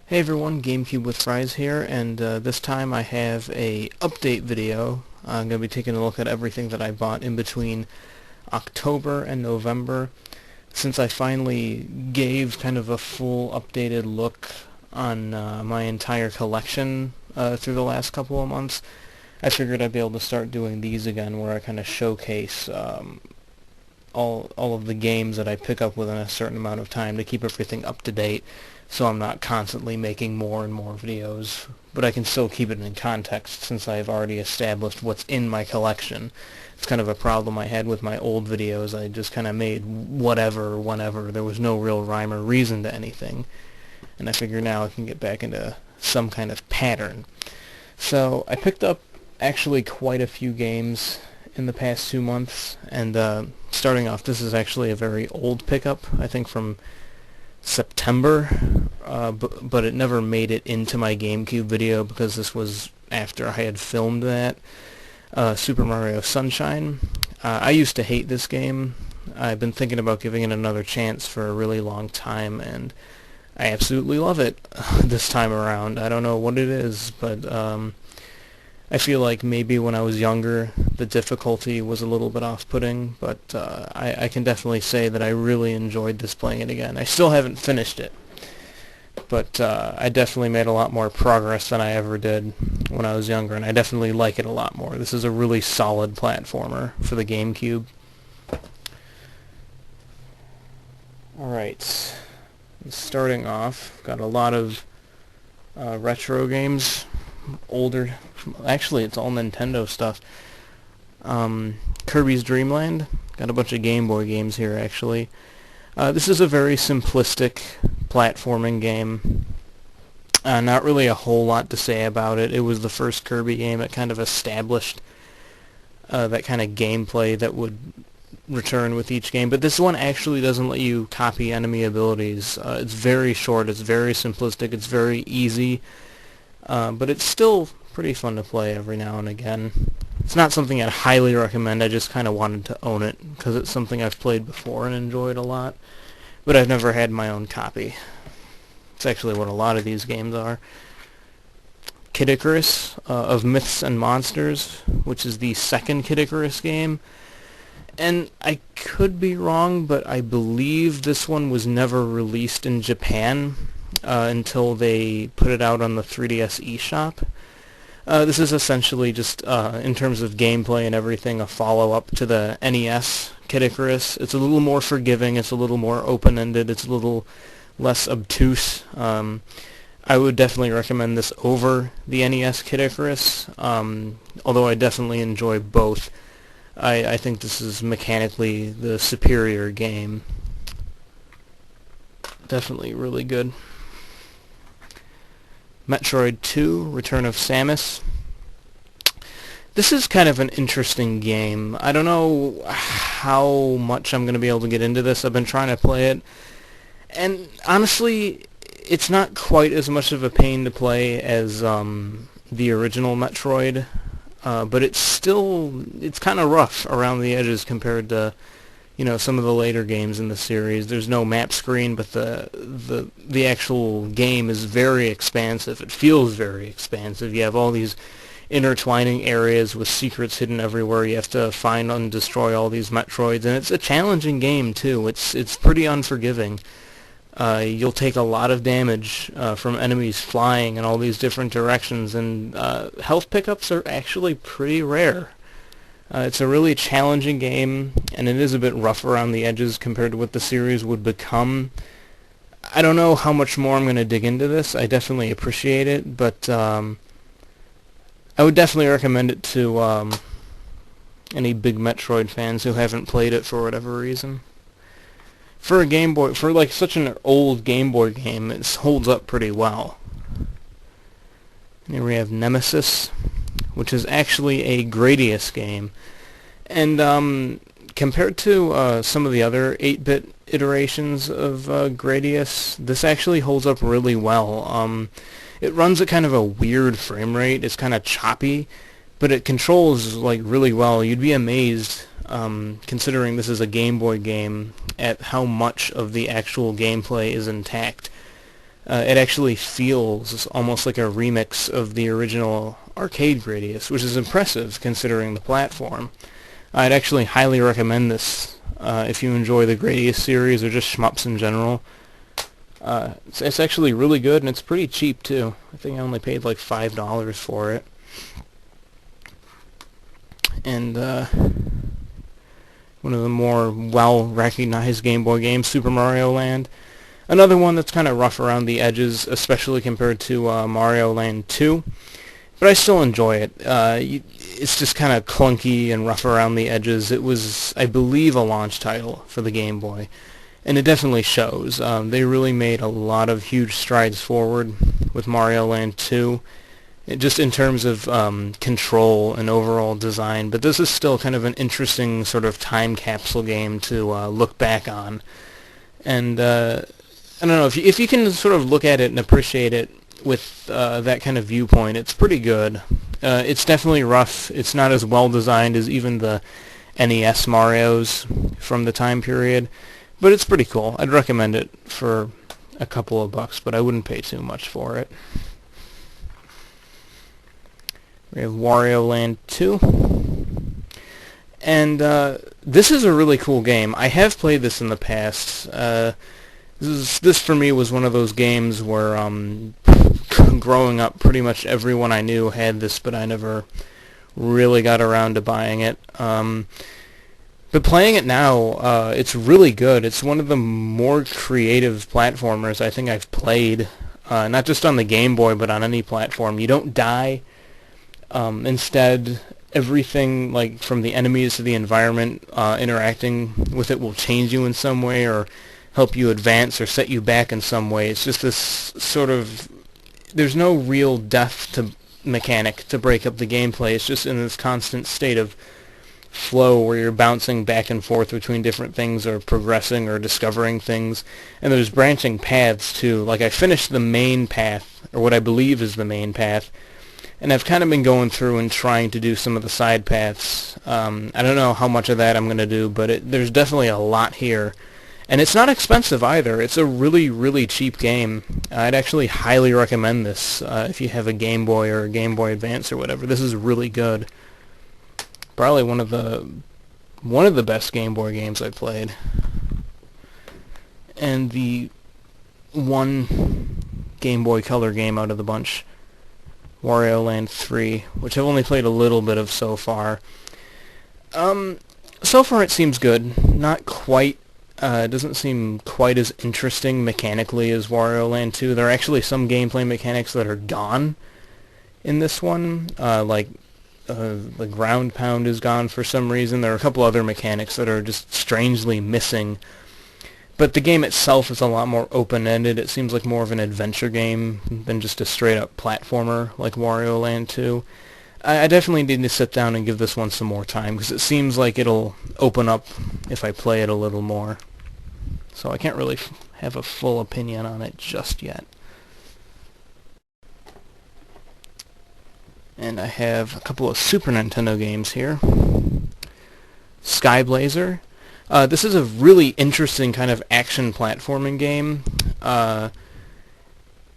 Hey everyone, GameCube with Fries here, and this time I have a update video. I'm going to be taking a look at everything that I bought in between October and November. Since I finally gave kind of a full updated look on my entire collection through the last couple of months, I figured I'd be able to start doing these again where I kind of showcase all of the games that I pick up within a certain amount of time to keep everything up to date, so I'm not constantly making more and more videos, but I can still keep it in context since I've already established what's in my collection. It's kind of a problem I had with my old videos. I just kind of made whatever, whenever. There was no real rhyme or reason to anything, and I figure now I can get back into some kind of pattern. So I picked up actually quite a few games in the past 2 months, and starting off, this is actually a very old pickup, I think from September, but it never made it into my GameCube video because this was after I had filmed that. Super Mario Sunshine. I used to hate this game. I've been thinking about giving it another chance for a really long time, and I absolutely love it this time around. I don't know what it is, but I feel like maybe when I was younger the difficulty was a little bit off-putting, but I can definitely say that I really enjoyed this playing it again. I still haven't finished it, but I definitely made a lot more progress than I ever did when I was younger, and I definitely like it a lot more. This is a really solid platformer for the GameCube. Alright, starting off, got a lot of retro games. Older, actually it's all Nintendo stuff. Kirby's Dream Land, got a bunch of Game Boy games here actually. This is a very simplistic platforming game. Not really a whole lot to say about it. It was the first Kirby game that kind of established that kind of gameplay that would return with each game, but this one actually doesn't let you copy enemy abilities. It's very short, it's very simplistic, it's very easy. But it's still pretty fun to play every now and again. It's not something I'd highly recommend. I just kind of wanted to own it because it's something I've played before and enjoyed a lot, but I've never had my own copy. It's actually what a lot of these games are. Kid Icarus of Myths and Monsters, which is the second Kid Icarus game. And I could be wrong, but I believe this one was never released in Japan until they put it out on the 3DS eShop. This is essentially just, in terms of gameplay and everything, a follow-up to the NES Kid Icarus. It's a little more forgiving, it's a little more open-ended, it's a little less obtuse. I would definitely recommend this over the NES Kid Icarus, although I definitely enjoy both. I think this is mechanically the superior game. Definitely really good. Metroid 2, Return of Samus. This is kind of an interesting game. I don't know how much I'm going to be able to get into this. I've been trying to play it, and honestly, it's not quite as much of a pain to play as the original Metroid, but it's kind of rough around the edges compared to some of the later games in the series. There's no map screen, but the actual game is very expansive. It feels very expansive. You have all these intertwining areas with secrets hidden everywhere. You have to find and destroy all these Metroids, and it's a challenging game too. It's pretty unforgiving. You'll take a lot of damage from enemies flying in all these different directions, and health pickups are actually pretty rare. It's a really challenging game, and it is a bit rough around the edges compared to what the series would become. I don't know how much more I'm going to dig into this. I definitely appreciate it, but I would definitely recommend it to any big Metroid fans who haven't played it for whatever reason. For a Game Boy, for like such an old Game Boy game, it holds up pretty well. Here we have Nemesis, which is actually a Gradius game. And compared to some of the other 8-bit iterations of Gradius, this actually holds up really well. It runs at kind of a weird frame rate. It's kind of choppy, but it controls like really well. You'd be amazed, considering this is a Game Boy game, at how much of the actual gameplay is intact. It actually feels almost like a remix of the original arcade Gradius, which is impressive considering the platform. I'd actually highly recommend this if you enjoy the Gradius series or just shmups in general. It's actually really good, and it's pretty cheap too. I think I only paid like $5 for it. And one of the more well-recognized Game Boy games, Super Mario Land. Another one that's kind of rough around the edges, especially compared to Mario Land 2. But I still enjoy it. It's just kind of clunky and rough around the edges. It was, I believe, a launch title for the Game Boy. And it definitely shows. They really made a lot of huge strides forward with Mario Land 2. Just in terms of control and overall design. But this is still kind of an interesting sort of time capsule game to look back on. And I don't know, if you can sort of look at it and appreciate it with that kind of viewpoint, it's pretty good. It's definitely rough. It's not as well designed as even the NES Marios from the time period, but it's pretty cool. I'd recommend it for a couple of bucks, but I wouldn't pay too much for it. We have Wario Land 2. And this is a really cool game. I have played this in the past. This for me was one of those games where growing up pretty much everyone I knew had this, but I never really got around to buying it. But playing it now, it's really good. It's one of the more creative platformers I think I've played, not just on the Game Boy, but on any platform. You don't die. Instead, everything, like from the enemies to the environment, interacting with it will change you in some way or help you advance or set you back in some way. It's just this sort of, there's no real death to mechanic to break up the gameplay. It's just in this constant state of flow where you're bouncing back and forth between different things or progressing or discovering things. And there's branching paths too. Like I finished the main path, or what I believe is the main path, and I've kind of been going through and trying to do some of the side paths. I don't know how much of that I'm going to do, but there's definitely a lot here. And it's not expensive either. It's a really, really cheap game. I'd actually highly recommend this if you have a Game Boy or a Game Boy Advance or whatever. This is really good. Probably one of the best Game Boy games I've played. And the one Game Boy Color game out of the bunch, Wario Land 3, which I've only played a little bit of so far. So far it seems good. Not quite, it doesn't seem quite as interesting mechanically as Wario Land 2. There are actually some gameplay mechanics that are gone in this one, like the ground pound is gone for some reason. There are a couple other mechanics that are just strangely missing. But the game itself is a lot more open-ended. It seems like more of an adventure game than just a straight-up platformer like Wario Land 2. I definitely need to sit down and give this one some more time, because it seems like it'll open up if I play it a little more. So I can't really have a full opinion on it just yet. And I have a couple of Super Nintendo games here. Sky Blazer. This is a really interesting kind of action platforming game.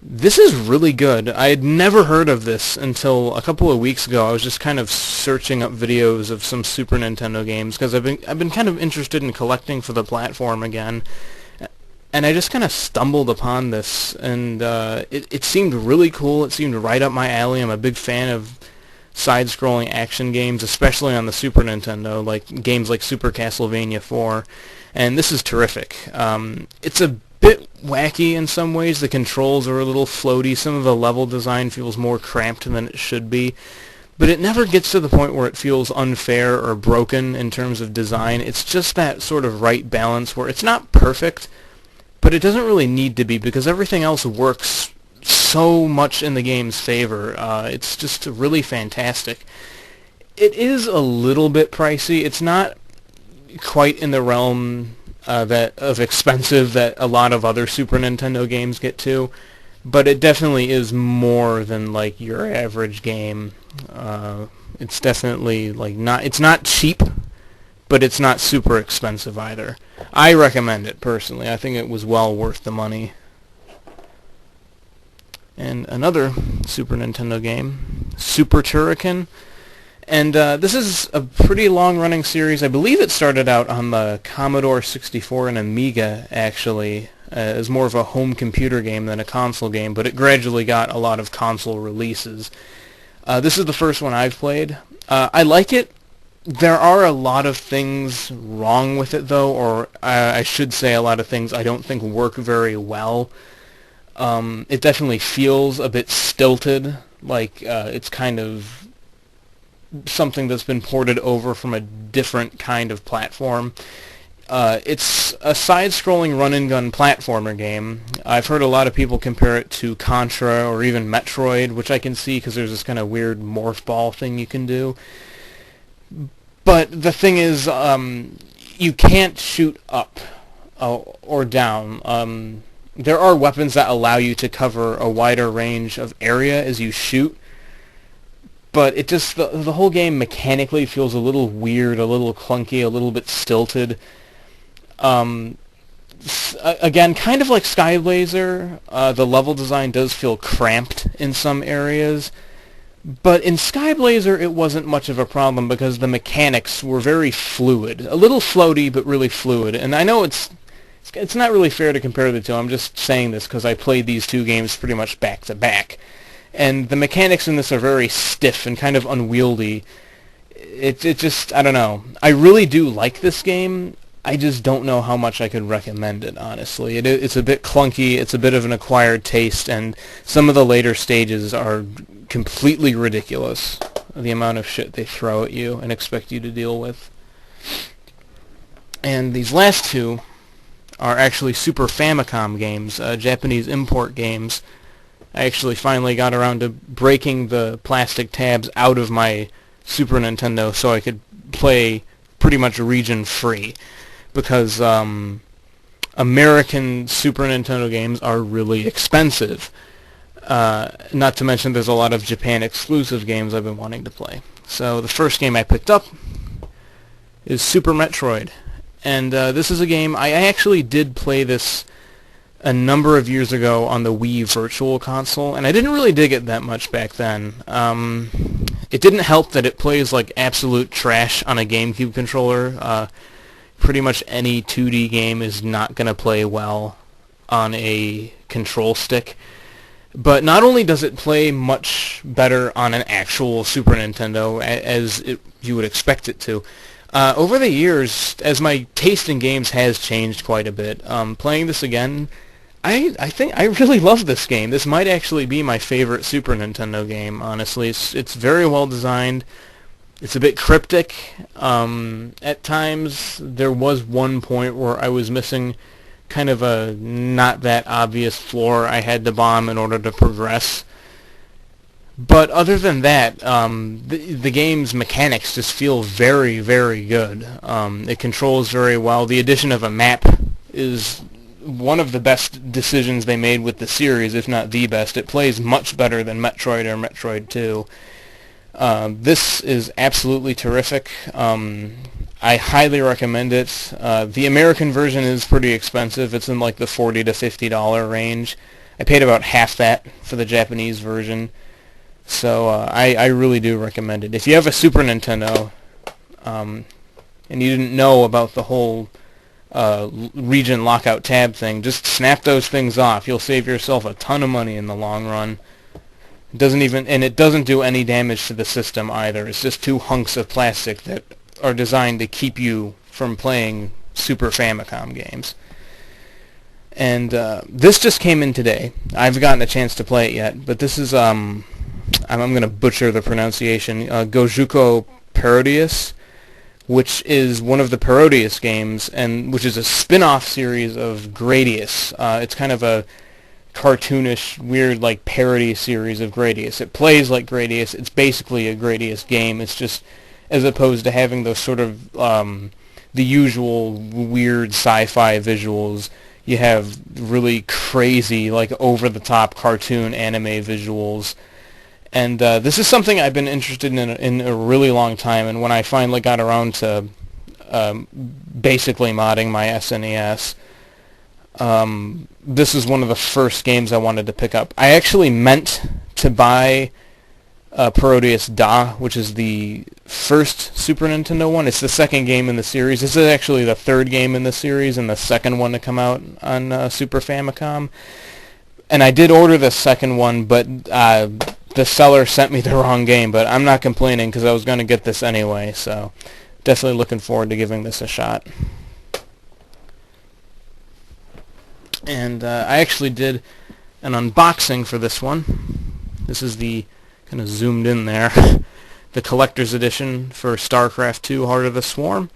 This is really good. I had never heard of this until a couple of weeks ago. I was just kind of searching up videos of some Super Nintendo games because I've been kind of interested in collecting for the platform again. And I just kind of stumbled upon this, and it seemed really cool. It seemed right up my alley. I'm a big fan of side-scrolling action games, especially on the Super Nintendo, like games like Super Castlevania 4, and this is terrific. It's a bit wacky in some ways. The controls are a little floaty. Some of the level design feels more cramped than it should be, but it never gets to the point where it feels unfair or broken in terms of design. It's just that sort of right balance where it's not perfect, but it doesn't really need to be because everything else works so much in the game's favor. It's just really fantastic. It is a little bit pricey. It's not quite in the realm of expensive that a lot of other Super Nintendo games get to, but it definitely is more than like your average game. It's definitely like it's not cheap, but it's not super expensive either. I recommend it personally. I think it was well worth the money. and another Super Nintendo game, Super Turrican. And this is a pretty long-running series. I believe it started out on the Commodore 64 and Amiga, actually, as more of a home computer game than a console game, but it gradually got a lot of console releases. This is the first one I've played. I like it. There are a lot of things wrong with it, though, or I should say a lot of things I don't think work very well. It definitely feels a bit stilted, like it's kind of something that's been ported over from a different kind of platform. It's a side-scrolling run-and-gun platformer game. I've heard a lot of people compare it to Contra or even Metroid, which I can see because there's this kind of weird morph ball thing you can do. But the thing is, you can't shoot up or down. There are weapons that allow you to cover a wider range of area as you shoot, but it just, the whole game mechanically feels a little weird, a little clunky, a little bit stilted. Again, kind of like Skyblazer, the level design does feel cramped in some areas, but in Skyblazer it wasn't much of a problem because the mechanics were very fluid. A little floaty, but really fluid. And I know it's not really fair to compare the two. I'm just saying this because I played these two games pretty much back to back. And the mechanics in this are very stiff and kind of unwieldy. It just, I don't know. I really do like this game. I just don't know how much I could recommend it, honestly. It's a bit clunky, it's a bit of an acquired taste, and some of the later stages are completely ridiculous, the amount of shit they throw at you and expect you to deal with. And these last two are actually Super Famicom games, Japanese import games. I actually finally got around to breaking the plastic tabs out of my Super Nintendo so I could play pretty much region-free, because American Super Nintendo games are really expensive. Not to mention there's a lot of Japan exclusive games I've been wanting to play. So the first game I picked up is Super Metroid. And this is a game, I actually did play this a number of years ago on the Wii Virtual Console, and I didn't really dig it that much back then. It didn't help that it plays like absolute trash on a GameCube controller. Pretty much any 2D game is not going to play well on a control stick. But not only does it play much better on an actual Super Nintendo, as you would expect it to, over the years, as my taste in games has changed quite a bit, playing this again, I think I really love this game. This might actually be my favorite Super Nintendo game, honestly. It's very well designed. It's a bit cryptic. At times, there was one point where I was missing kind of a not that obvious floor I had to bomb in order to progress. But other than that, the game's mechanics just feel very, very good. It controls very well. The addition of a map is one of the best decisions they made with the series, if not the best. It plays much better than Metroid or Metroid 2. This is absolutely terrific. I highly recommend it. The American version is pretty expensive. It's in like the $40 to $50 range. I paid about half that for the Japanese version. So I really do recommend it. If you have a Super Nintendo and you didn't know about the whole region lockout tab thing, just snap those things off. You'll save yourself a ton of money in the long run. It doesn't do any damage to the system either. It's just two hunks of plastic that are designed to keep you from playing Super Famicom games. And this just came in today. I haven't gotten a chance to play it yet, but this is I'm going to butcher the pronunciation. Gojuko Parodius, which is one of the Parodius games, and which is a spin-off series of Gradius. It's kind of a cartoonish, weird, like, parody series of Gradius. It plays like Gradius. It's basically a Gradius game. It's just, as opposed to having those sort of, the usual weird sci-fi visuals, you have really crazy, like, over-the-top cartoon anime visuals. And this is something I've been interested in a really long time, and when I finally got around to basically modding my SNES, This is one of the first games I wanted to pick up. I actually meant to buy Parodius Da, which is the first Super Nintendo one. It's the second game in the series. This is actually the third game in the series and the second one to come out on Super Famicom. And I did order the second one, but the seller sent me the wrong game. But I'm not complaining because I was going to get this anyway, so definitely looking forward to giving this a shot. And I actually did an unboxing for this one. This is the, kind of zoomed in there, the collector's edition for StarCraft II Heart of the Swarm.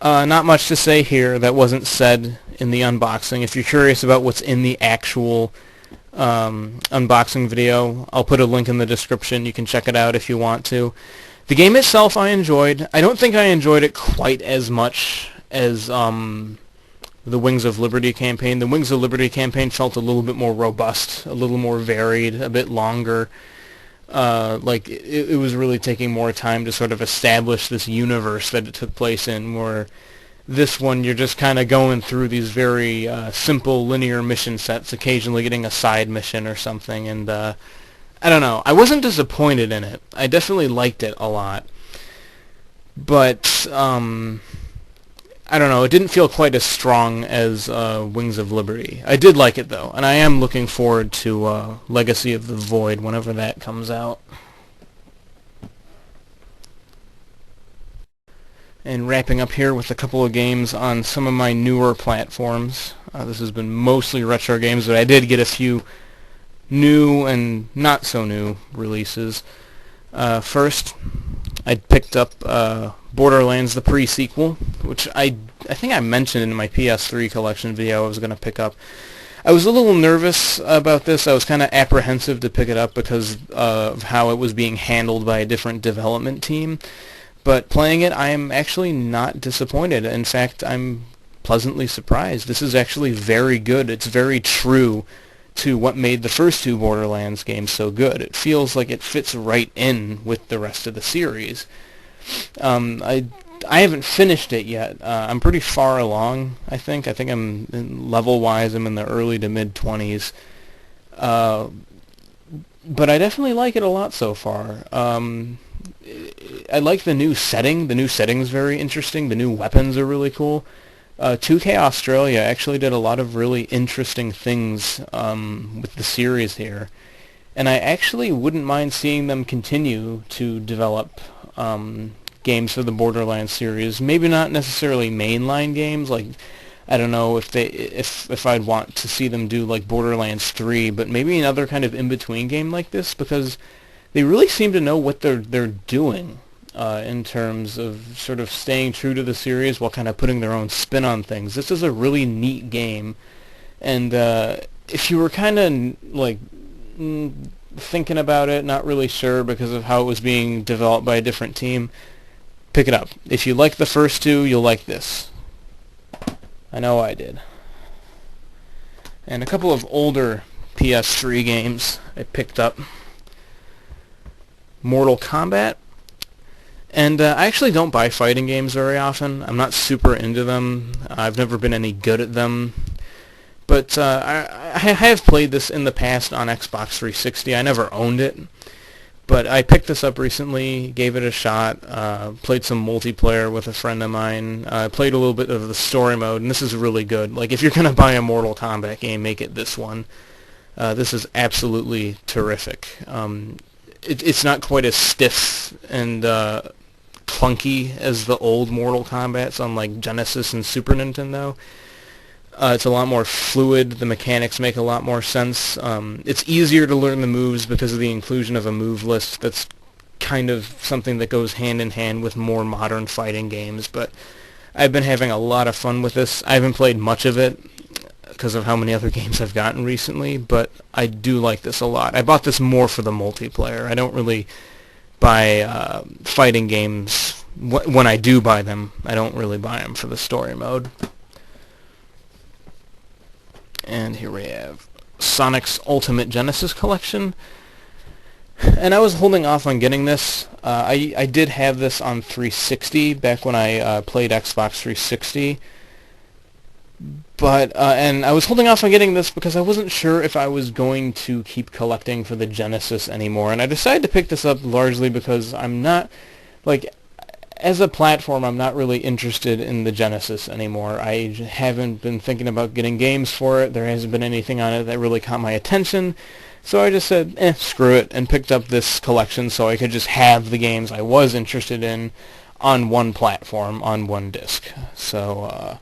Not much to say here that wasn't said in the unboxing. If you're curious about what's in the actual unboxing video, I'll put a link in the description. You can check it out if you want to. The game itself I enjoyed. I don't think I enjoyed it quite as much as the Wings of Liberty campaign. The Wings of Liberty campaign felt a little bit more robust, a little more varied, a bit longer. Like it was really taking more time to sort of establish this universe that it took place in, where this one you're just kind of going through these very simple linear mission sets, occasionally getting a side mission or something, and I don't know. I wasn't disappointed in it. I definitely liked it a lot. But I don't know, it didn't feel quite as strong as Wings of Liberty. I did like it, though, and I am looking forward to Legacy of the Void whenever that comes out. And wrapping up here with a couple of games on some of my newer platforms. This has been mostly retro games, but I did get a few new and not so new releases. First, I picked up Borderlands, the pre-sequel, which I think I mentioned in my PS3 collection video I was going to pick up. I was a little nervous about this. I was kind of apprehensive to pick it up because of how it was being handled by a different development team. But playing it, I am actually not disappointed. In fact, I'm pleasantly surprised. This is actually very good. It's very true to what made the first two Borderlands games so good. It feels like it fits right in with the rest of the series. I haven't finished it yet. I'm pretty far along, I think. I think I'm, level-wise, I'm in the early to mid-20s. But I definitely like it a lot so far. I like the new setting. The new setting's very interesting. The new weapons are really cool. 2K Australia actually did a lot of really interesting things with the series here. And I actually wouldn't mind seeing them continue to develop games for the Borderlands series. Maybe not necessarily mainline games, like, I don't know if I'd want to see them do like Borderlands 3, but maybe another kind of in-between game like this, because they really seem to know what they're doing in terms of sort of staying true to the series while kind of putting their own spin on things. This is a really neat game, and if you were kind of like thinking about it, not really sure because of how it was being developed by a different team, pick it up. If you like the first two, you'll like this. I know I did. And a couple of older PS3 games I picked up. Mortal Kombat. And I actually don't buy fighting games very often. I'm not super into them. I've never been any good at them. But I have played this in the past on Xbox 360. I never owned it. But I picked this up recently, gave it a shot, played some multiplayer with a friend of mine, played a little bit of the story mode, and this is really good. Like, if you're going to buy a Mortal Kombat game, make it this one. This is absolutely terrific. It's not quite as stiff and clunky as the old Mortal Kombat on like Genesis and Super Nintendo. It's a lot more fluid. The mechanics make a lot more sense. It's easier to learn the moves because of the inclusion of a move list. That's kind of something that goes hand in hand with more modern fighting games. But I've been having a lot of fun with this. I haven't played much of it because of how many other games I've gotten recently, but I do like this a lot. I bought this more for the multiplayer. I don't really buy fighting games. When I do buy them, I don't really buy them for the story mode. And here we have Sonic's Ultimate Genesis Collection. And I was holding off on getting this. I did have this on 360 back when I played Xbox 360. But and I was holding off on getting this because I wasn't sure if I was going to keep collecting for the Genesis anymore, and I decided to pick this up largely because I'm not, like, as a platform, I'm not really interested in the Genesis anymore. I haven't been thinking about getting games for it. There hasn't been anything on it that really caught my attention. So I just said, screw it, and picked up this collection so I could just have the games I was interested in on one platform, on one disc. So,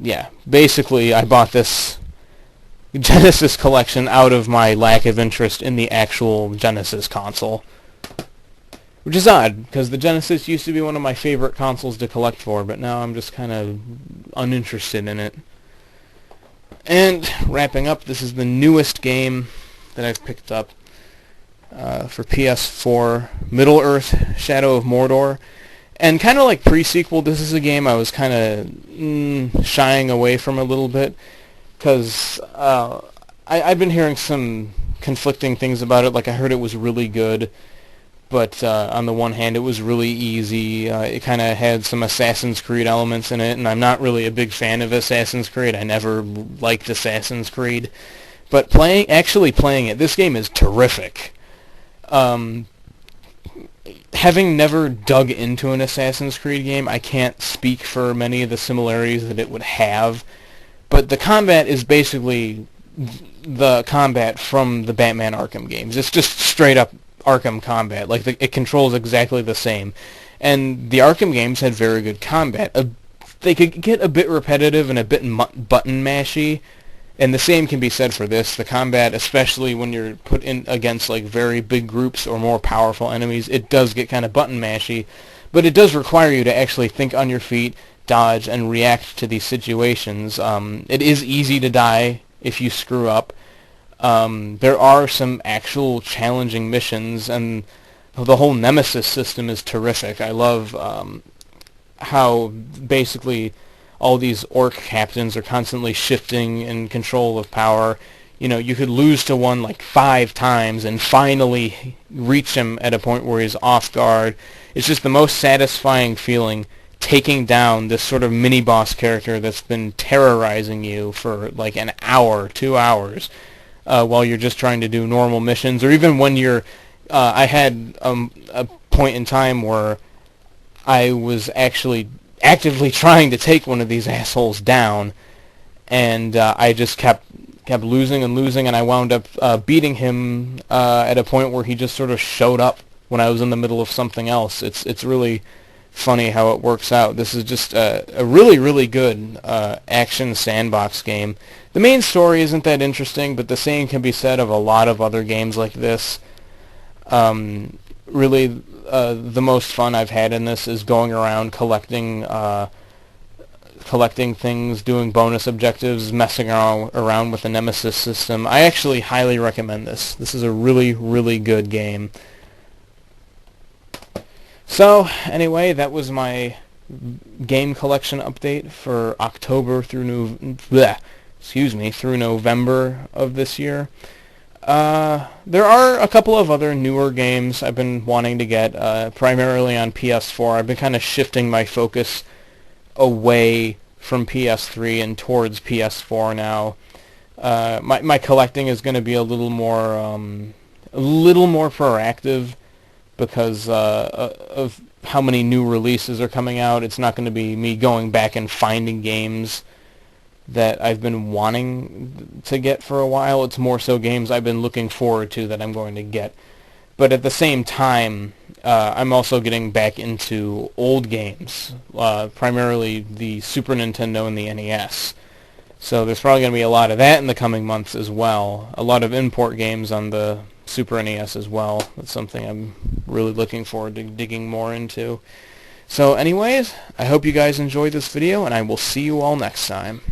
yeah, basically I bought this Genesis collection out of my lack of interest in the actual Genesis console. Which is odd, because the Genesis used to be one of my favorite consoles to collect for, but now I'm just kind of uninterested in it. And wrapping up, this is the newest game that I've picked up for PS4, Middle-earth: Shadow of Mordor. And kind of like pre-sequel, this is a game I was kind of shying away from a little bit, because I've been hearing some conflicting things about it. Like, I heard it was really good, but on the one hand, it was really easy. It kind of had some Assassin's Creed elements in it, and I'm not really a big fan of Assassin's Creed. I never liked Assassin's Creed. But actually playing it, this game is terrific. Having never dug into an Assassin's Creed game, I can't speak for many of the similarities that it would have. But the combat is basically the combat from the Batman Arkham games. It's just straight up Arkham combat. Like, it controls exactly the same. And the Arkham games had very good combat. They could get a bit repetitive and a bit button mashy, and the same can be said for this. The combat, especially when you're put in against like very big groups or more powerful enemies, it does get kind of button mashy, but it does require you to actually think on your feet, dodge, and react to these situations. It is easy to die if you screw up. There are some actual challenging missions, and the whole Nemesis system is terrific. I love how basically all these orc captains are constantly shifting in control of power. You know, you could lose to one like 5 times and finally reach him at a point where he's off guard. It's just the most satisfying feeling, taking down this sort of mini-boss character that's been terrorizing you for like an hour, 2 hours. While you're just trying to do normal missions, or even when you're... I had a point in time where I was actually actively trying to take one of these assholes down, and I just kept losing and losing, and I wound up beating him at a point where he just sort of showed up when I was in the middle of something else. It's really funny how it works out. This is just a really, really good action sandbox game. The main story isn't that interesting, but the same can be said of a lot of other games like this. Really, the most fun I've had in this is going around collecting things, doing bonus objectives, messing around with the Nemesis system. I actually highly recommend this. This is a really, really good game. So, anyway, that was my game collection update for October through through November of this year. There are a couple of other newer games I've been wanting to get, primarily on PS4. I've been kind of shifting my focus away from PS3 and towards PS4 now. My collecting is going to be a little more proactive because of how many new releases are coming out. It's not going to be me going back and finding games that I've been wanting to get for a while. It's more so games I've been looking forward to that I'm going to get. But at the same time, I'm also getting back into old games, primarily the Super Nintendo and the NES. So there's probably going to be a lot of that in the coming months as well. A lot of import games on the Super NES as well. That's something I'm really looking forward to digging more into. So anyways, I hope you guys enjoyed this video, and I will see you all next time.